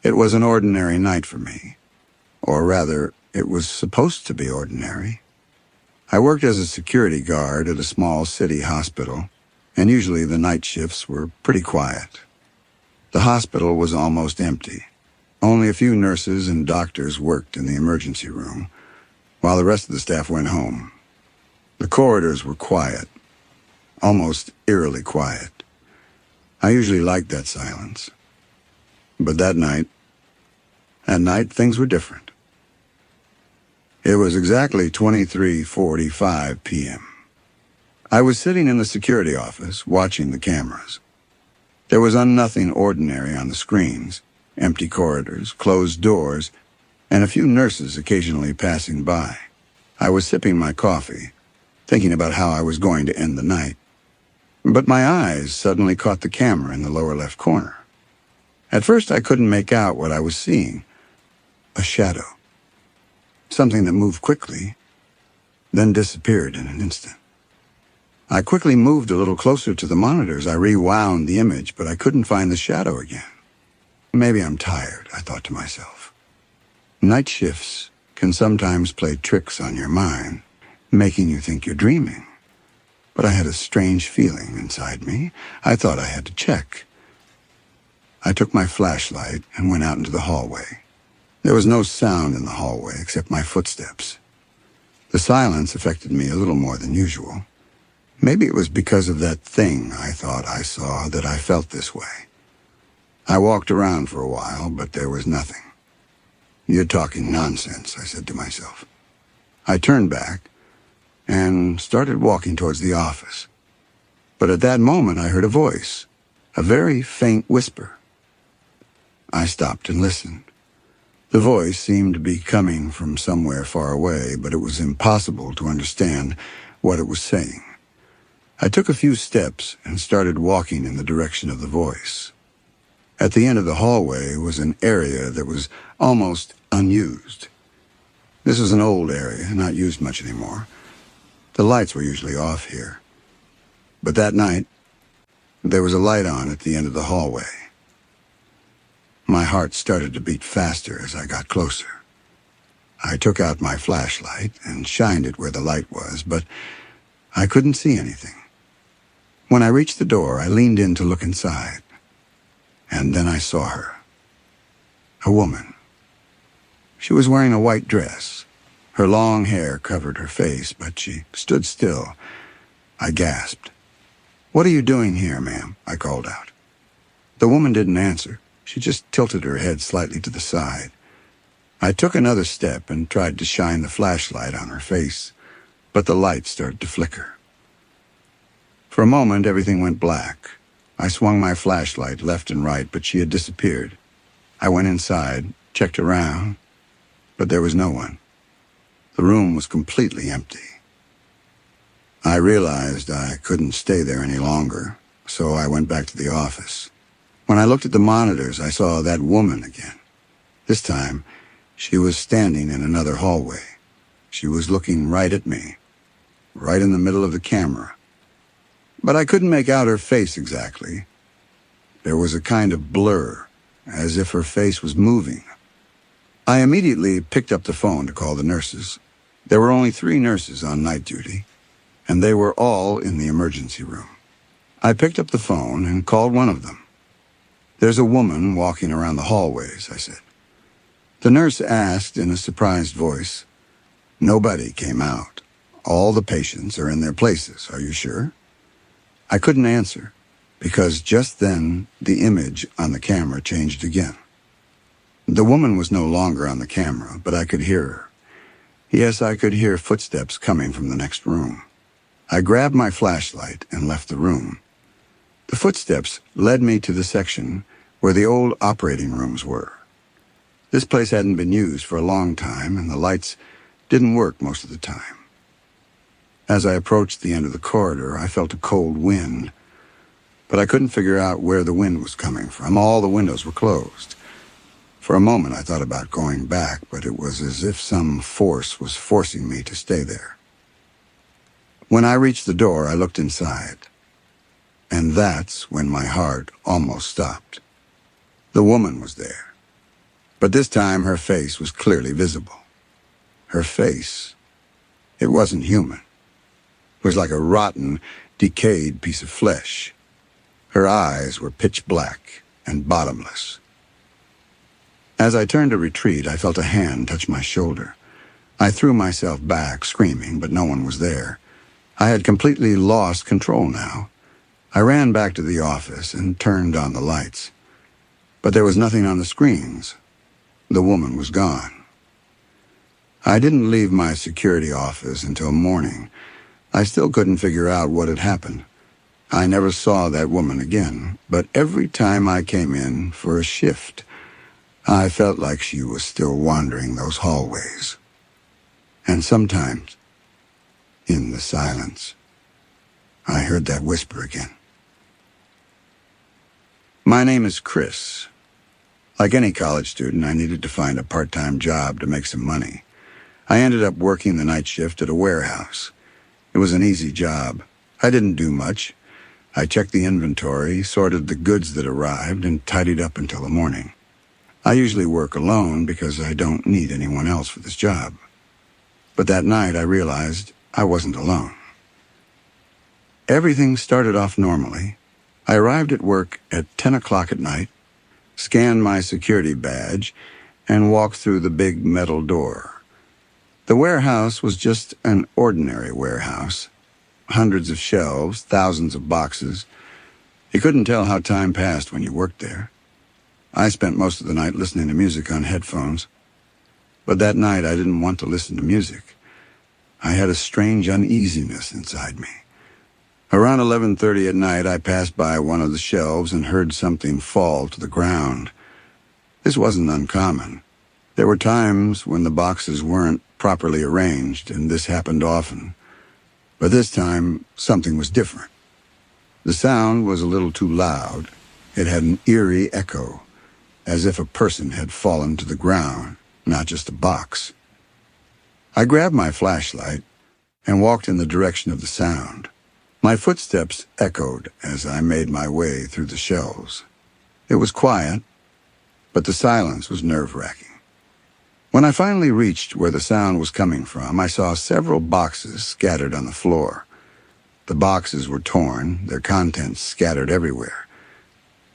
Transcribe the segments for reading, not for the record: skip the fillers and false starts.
It was an ordinary night for me. Or rather, it was supposed to be ordinary. I worked as a security guard at a small city hospital, and usually the night shifts were pretty quiet. The hospital was almost empty. Only a few nurses and doctors worked in the emergency room, while the rest of the staff went home. The corridors were quiet, almost eerily quiet. I usually liked that silence. But that night, things were different. It was exactly 23:45 p.m. I was sitting in the security office, watching the cameras. There was nothing ordinary on the screens, empty corridors, closed doors, and a few nurses occasionally passing by. I was sipping my coffee, thinking about how I was going to end the night. But my eyes suddenly caught the camera in the lower left corner. At first, I couldn't make out what I was seeing. A shadow. Something that moved quickly, then disappeared in an instant. I quickly moved a little closer to the monitors. I rewound the image, but I couldn't find the shadow again. Maybe I'm tired, I thought to myself. Night shifts can sometimes play tricks on your mind, making you think you're dreaming. But I had a strange feeling inside me. I thought I had to check. I took my flashlight and went out into the hallway. There was no sound in the hallway except my footsteps. The silence affected me a little more than usual. Maybe it was because of that thing I thought I saw that I felt this way. I walked around for a while, but there was nothing. "You're talking nonsense," I said to myself. I turned back and started walking towards the office. But at that moment, I heard a voice, a very faint whisper. I stopped and listened. The voice seemed to be coming from somewhere far away, but it was impossible to understand what it was saying. I took a few steps and started walking in the direction of the voice. At the end of the hallway was an area that was almost unused. This was an old area, not used much anymore. The lights were usually off here. But that night, there was a light on at the end of the hallway. My heart started to beat faster as I got closer. I took out my flashlight and shined it where the light was, but I couldn't see anything. When I reached the door, I leaned in to look inside. And then I saw her. A woman. She was wearing a white dress. Her long hair covered her face, but she stood still. I gasped. "What are you doing here, ma'am?" I called out. The woman didn't answer. She just tilted her head slightly to the side. I took another step and tried to shine the flashlight on her face, but the light started to flicker. For a moment, everything went black. I swung my flashlight left and right, but she had disappeared. I went inside, checked around, but there was no one. The room was completely empty. I realized I couldn't stay there any longer, so I went back to the office. When I looked at the monitors, I saw that woman again. This time, she was standing in another hallway. She was looking right at me, right in the middle of the camera. But I couldn't make out her face exactly. There was a kind of blur, as if her face was moving. I immediately picked up the phone to call the nurses. There were only 3 nurses on night duty, and they were all in the emergency room. I picked up the phone and called one of them. "There's a woman walking around the hallways," I said. The nurse asked in a surprised voice. "Nobody came out. All the patients are in their places. Are you sure?" I couldn't answer, because just then the image on the camera changed again. The woman was no longer on the camera, but I could hear her. Yes, I could hear footsteps coming from the next room. I grabbed my flashlight and left the room. The footsteps led me to the section where the old operating rooms were. This place hadn't been used for a long time, and the lights didn't work most of the time. As I approached the end of the corridor, I felt a cold wind, but I couldn't figure out where the wind was coming from. All the windows were closed. For a moment, I thought about going back, but it was as if some force was forcing me to stay there. When I reached the door, I looked inside, and that's when my heart almost stopped. The woman was there. But this time her face was clearly visible. Her face, it wasn't human. It was like a rotten, decayed piece of flesh. Her eyes were pitch black and bottomless. As I turned to retreat, I felt a hand touch my shoulder. I threw myself back, screaming, but no one was there. I had completely lost control now. I ran back to the office and turned on the lights. But there was nothing on the screens. The woman was gone. I didn't leave my security office until morning. I still couldn't figure out what had happened. I never saw that woman again, but every time I came in for a shift, I felt like she was still wandering those hallways. And sometimes, in the silence, I heard that whisper again. My name is Chris. Like any college student, I needed to find a part-time job to make some money. I ended up working the night shift at a warehouse. It was an easy job. I didn't do much. I checked the inventory, sorted the goods that arrived, and tidied up until the morning. I usually work alone because I don't need anyone else for this job. But that night I realized I wasn't alone. Everything started off normally. I arrived at work at 10 o'clock at night, scanned my security badge, and walked through the big metal door. The warehouse was just an ordinary warehouse. Hundreds of shelves, thousands of boxes. You couldn't tell how time passed when you worked there. I spent most of the night listening to music on headphones. But that night I didn't want to listen to music. I had a strange uneasiness inside me. Around 11:30 at night, I passed by one of the shelves and heard something fall to the ground. This wasn't uncommon. There were times when the boxes weren't properly arranged, and this happened often. But this time, something was different. The sound was a little too loud. It had an eerie echo, as if a person had fallen to the ground, not just a box. I grabbed my flashlight and walked in the direction of the sound. My footsteps echoed as I made my way through the shelves. It was quiet, but the silence was nerve-wracking. When I finally reached where the sound was coming from, I saw several boxes scattered on the floor. The boxes were torn, their contents scattered everywhere.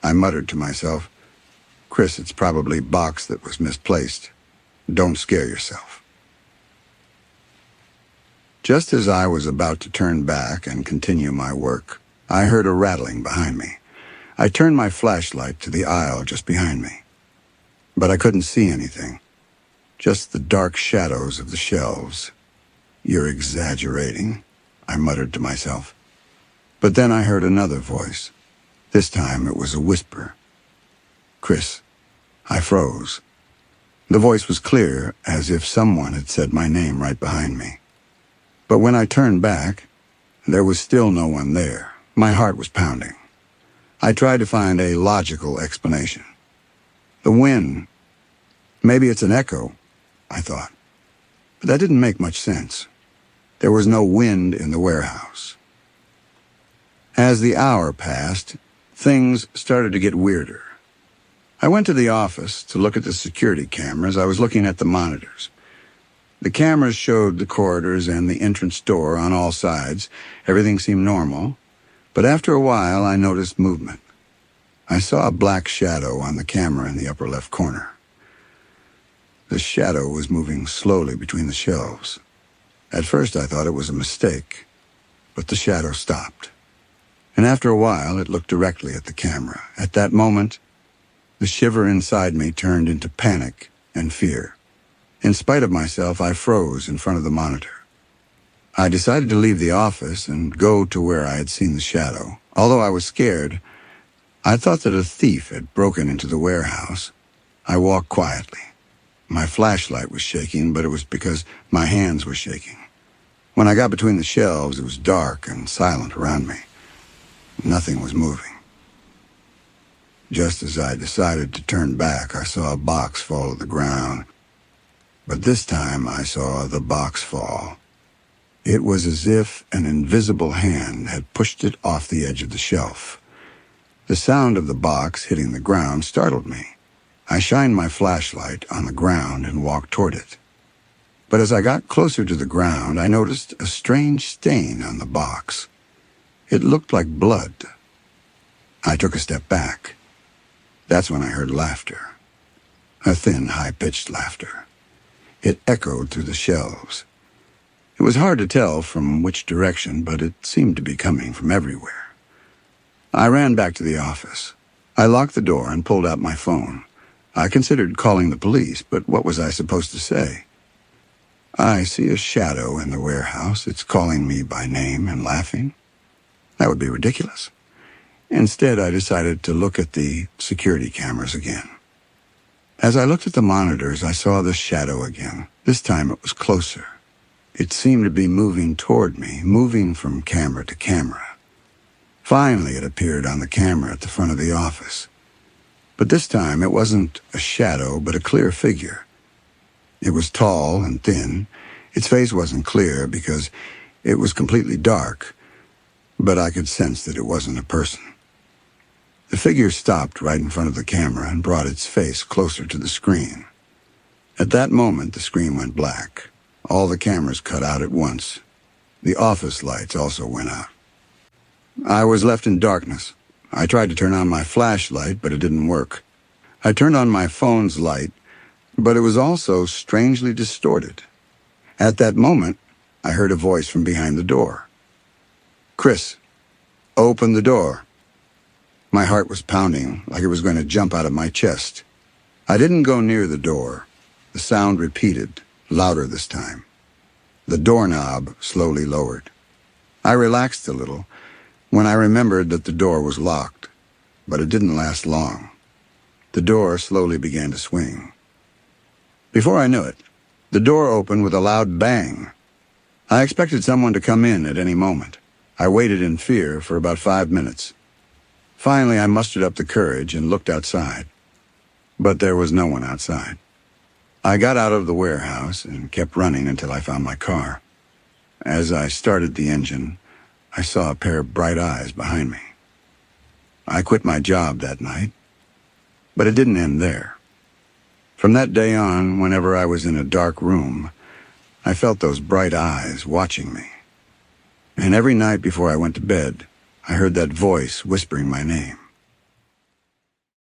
I muttered to myself, "Chris, it's probably a box that was misplaced. Don't scare yourself." Just as I was about to turn back and continue my work, I heard a rattling behind me. I turned my flashlight to the aisle just behind me. But I couldn't see anything. Just the dark shadows of the shelves. "You're exaggerating," I muttered to myself. But then I heard another voice. This time it was a whisper. "Chris." I froze. The voice was clear, as if someone had said my name right behind me. But when I turned back, there was still no one there. My heart was pounding. I tried to find a logical explanation. The wind. Maybe it's an echo, I thought. But that didn't make much sense. There was no wind in the warehouse. As the hour passed, things started to get weirder. I went to the office to look at the security cameras. I was looking at the monitors. The cameras showed the corridors and the entrance door on all sides. Everything seemed normal, but after a while I noticed movement. I saw a black shadow on the camera in the upper left corner. The shadow was moving slowly between the shelves. At first I thought it was a mistake, but the shadow stopped. And after a while it looked directly at the camera. At that moment, the shiver inside me turned into panic and fear. In spite of myself, I froze in front of the monitor. I decided to leave the office and go to where I had seen the shadow. Although I was scared, I thought that a thief had broken into the warehouse. I walked quietly. My flashlight was shaking, but it was because my hands were shaking. When I got between the shelves, it was dark and silent around me. Nothing was moving. Just as I decided to turn back, I saw a box fall to the ground. But this time I saw the box fall. It was as if an invisible hand had pushed it off the edge of the shelf. The sound of the box hitting the ground startled me. I shined my flashlight on the ground and walked toward it. But as I got closer to the ground, I noticed a strange stain on the box. It looked like blood. I took a step back. That's when I heard laughter. A thin, high-pitched laughter. It echoed through the shelves. It was hard to tell from which direction, but it seemed to be coming from everywhere. I ran back to the office. I locked the door and pulled out my phone. I considered calling the police, but what was I supposed to say? I see a shadow in the warehouse. It's calling me by name and laughing. That would be ridiculous. Instead, I decided to look at the security cameras again. As I looked at the monitors, I saw the shadow again. This time it was closer. It seemed to be moving toward me, moving from camera to camera. Finally, it appeared on the camera at the front of the office. But this time, it wasn't a shadow, but a clear figure. It was tall and thin. Its face wasn't clear because it was completely dark, but I could sense that it wasn't a person. The figure stopped right in front of the camera and brought its face closer to the screen. At that moment, the screen went black. All the cameras cut out at once. The office lights also went out. I was left in darkness. I tried to turn on my flashlight, but it didn't work. I turned on my phone's light, but it was also strangely distorted. At that moment, I heard a voice from behind the door. "Chris, open the door." My heart was pounding like it was going to jump out of my chest. I didn't go near the door. The sound repeated, louder this time. The doorknob slowly lowered. I relaxed a little when I remembered that the door was locked, but it didn't last long. The door slowly began to swing. Before I knew it, the door opened with a loud bang. I expected someone to come in at any moment. I waited in fear for about 5 minutes. Finally, I mustered up the courage and looked outside. But there was no one outside. I got out of the warehouse and kept running until I found my car. As I started the engine, I saw a pair of bright eyes behind me. I quit my job that night, but it didn't end there. From that day on, whenever I was in a dark room, I felt those bright eyes watching me. And every night before I went to bed, I heard that voice whispering my name.